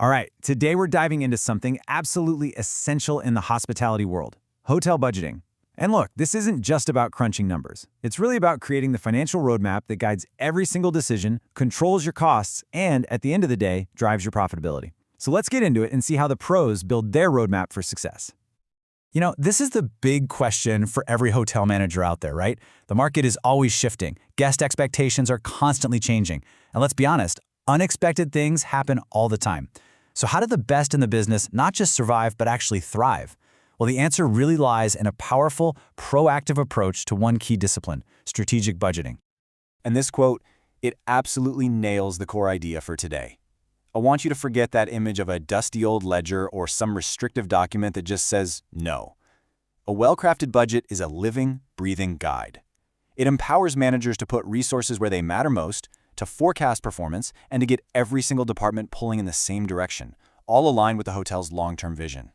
All right, today we're diving into something absolutely essential in the hospitality world, hotel budgeting. And look, this isn't just about crunching numbers. It's really about creating the financial roadmap that guides every single decision, controls your costs, and at the end of the day, drives your profitability. So let's get into it and see how the pros build their roadmap for success. You know, this is the big question for every hotel manager out there, right? The market is always shifting. Guest expectations are constantly changing. And let's be honest, unexpected things happen all the time. So how do the best in the business not just survive, but actually thrive? Well, the answer really lies in a powerful, proactive approach to one key discipline, strategic budgeting. And this quote, it absolutely nails the core idea for today. I want you to forget that image of a dusty old ledger or some restrictive document that just says no. A well-crafted budget is a living, breathing guide. It empowers managers to put resources where they matter most, to forecast performance, and to get every single department pulling in the same direction, all aligned with the hotel's long-term vision.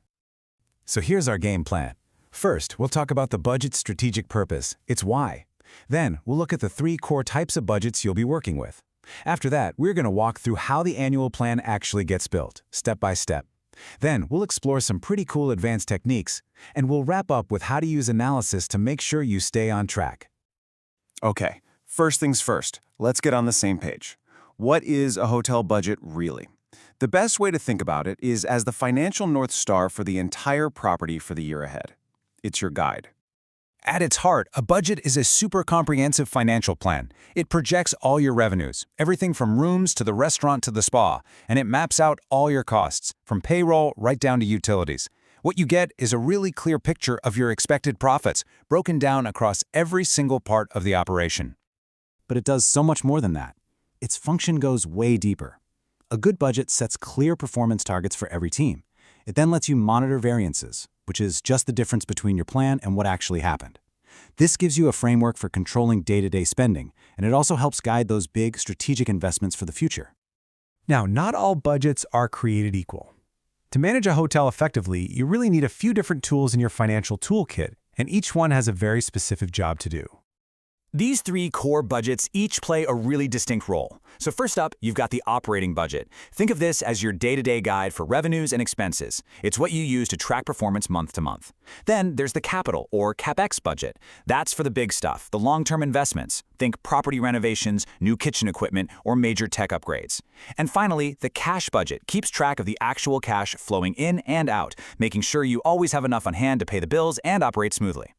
So here's our game plan. First, we'll talk about the budget's strategic purpose, its why. Then, we'll look at the 3 core types of budgets you'll be working with. After that, we're going to walk through how the annual plan actually gets built, step by step. Then, we'll explore some pretty cool advanced techniques, and we'll wrap up with how to use analysis to make sure you stay on track. Okay, first things first, let's get on the same page. What is a hotel budget really? The best way to think about it is as the financial North Star for the entire property for the year ahead. It's your guide. At its heart, a budget is a super comprehensive financial plan. It projects all your revenues, everything from rooms to the restaurant to the spa, and it maps out all your costs, from payroll right down to utilities. What you get is a really clear picture of your expected profits, broken down across every single part of the operation. But it does so much more than that. Its function goes way deeper. A good budget sets clear performance targets for every team. It then lets you monitor variances, which is just the difference between your plan and what actually happened. This gives you a framework for controlling day-to-day spending, and it also helps guide those big strategic investments for the future. Now, not all budgets are created equal. To manage a hotel effectively, you really need a few different tools in your financial toolkit, and each one has a very specific job to do. These 3 core budgets each play a really distinct role. So first up, you've got the operating budget. Think of this as your day-to-day guide for revenues and expenses. It's what you use to track performance month to month. Then there's the capital, or CapEx budget. That's for the big stuff, the long-term investments. Think property renovations, new kitchen equipment, or major tech upgrades. And finally, the cash budget keeps track of the actual cash flowing in and out, making sure you always have enough on hand to pay the bills and operate smoothly.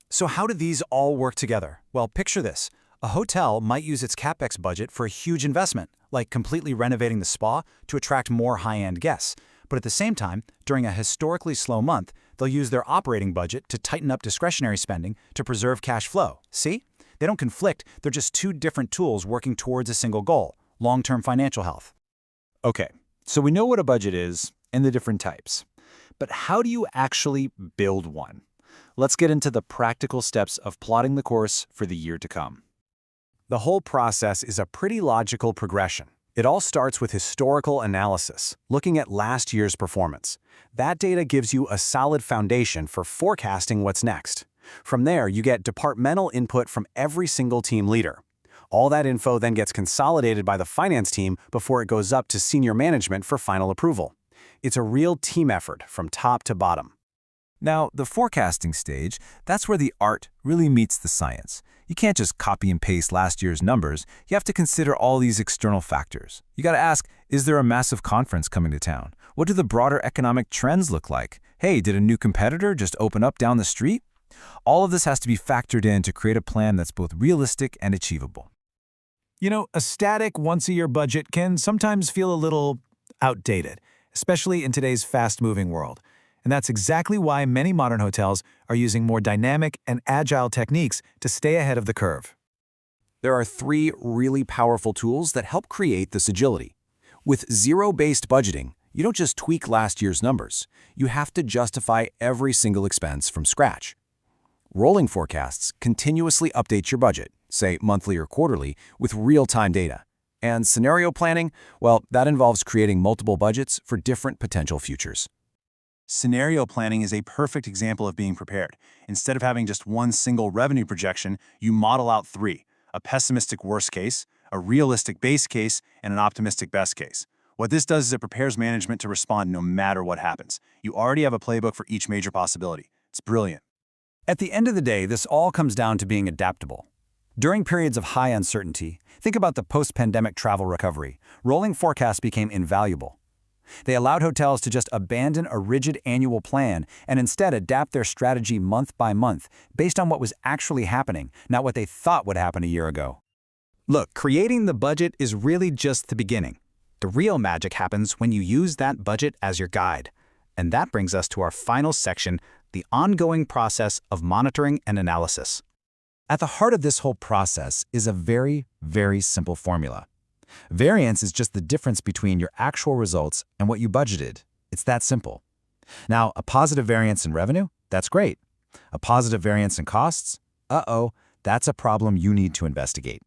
So how do these all work together? Well, picture this. A hotel might use its CapEx budget for a huge investment, like completely renovating the spa to attract more high-end guests. But at the same time, during a historically slow month, they'll use their operating budget to tighten up discretionary spending to preserve cash flow. See? They don't conflict, they're just 2 different tools working towards a single goal, long-term financial health. Okay, so we know what a budget is and the different types. But how do you actually build one? Let's get into the practical steps of plotting the course for the year to come. The whole process is a pretty logical progression. It all starts with historical analysis, looking at last year's performance. That data gives you a solid foundation for forecasting what's next. From there, you get departmental input from every single team leader. All that info then gets consolidated by the finance team before it goes up to senior management for final approval. It's a real team effort from top to bottom. Now, the forecasting stage, that's where the art really meets the science. You can't just copy and paste last year's numbers. You have to consider all these external factors. You got to ask, is there a massive conference coming to town? What do the broader economic trends look like? Hey, did a new competitor just open up down the street? All of this has to be factored in to create a plan that's both realistic and achievable. You know, a static once-a-year budget can sometimes feel a little outdated, especially in today's fast-moving world. And that's exactly why many modern hotels are using more dynamic and agile techniques to stay ahead of the curve. There are 3 really powerful tools that help create this agility. With zero-based budgeting, you don't just tweak last year's numbers. You have to justify every single expense from scratch. Rolling forecasts continuously update your budget, say monthly or quarterly, with real-time data. And scenario planning, well, that involves creating multiple budgets for different potential futures. Scenario planning is a perfect example of being prepared. Instead of having just one single revenue projection, you model out 3, a pessimistic worst case, a realistic base case, and an optimistic best case. What this does is it prepares management to respond no matter what happens. You already have a playbook for each major possibility. It's brilliant. At the end of the day, this all comes down to being adaptable. During periods of high uncertainty, think about the post-pandemic travel recovery. Rolling forecasts became invaluable. They allowed hotels to just abandon a rigid annual plan and instead adapt their strategy month by month based on what was actually happening, not what they thought would happen a year ago. Look, creating the budget is really just the beginning. The real magic happens when you use that budget as your guide. And that brings us to our final section, the ongoing process of monitoring and analysis. At the heart of this whole process is a very, very simple formula. Variance is just the difference between your actual results and what you budgeted. It's that simple. Now, a positive variance in revenue? That's great. A positive variance in costs? That's a problem you need to investigate.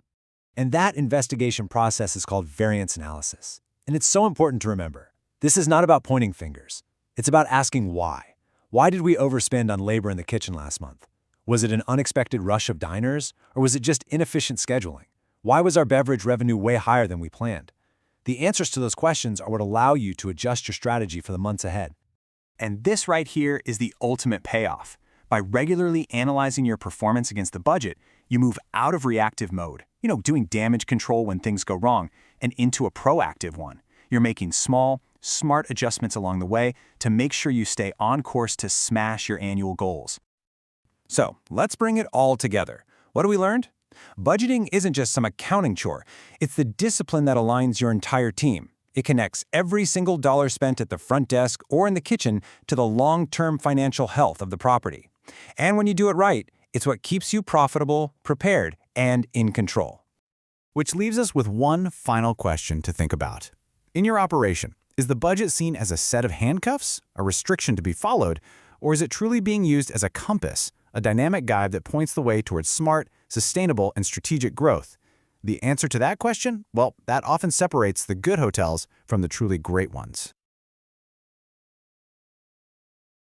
And that investigation process is called variance analysis. And it's so important to remember. This is not about pointing fingers. It's about asking why. Why did we overspend on labor in the kitchen last month? Was it an unexpected rush of diners, or was it just inefficient scheduling? Why was our beverage revenue way higher than we planned? The answers to those questions are what allow you to adjust your strategy for the months ahead. And this right here is the ultimate payoff. By regularly analyzing your performance against the budget, you move out of reactive mode, doing damage control when things go wrong, and into a proactive one. You're making small, smart adjustments along the way to make sure you stay on course to smash your annual goals. So, let's bring it all together. What have we learned? Budgeting isn't just some accounting chore. It's the discipline that aligns your entire team. It connects every single dollar spent at the front desk or in the kitchen to the long-term financial health of the property. And when you do it right, it's what keeps you profitable, prepared, and in control. Which leaves us with one final question to think about. In your operation, is the budget seen as a set of handcuffs, a restriction to be followed, or is it truly being used as a compass, a dynamic guide that points the way towards smart, sustainable, and strategic growth? The answer to that question? Well, that often separates the good hotels from the truly great ones.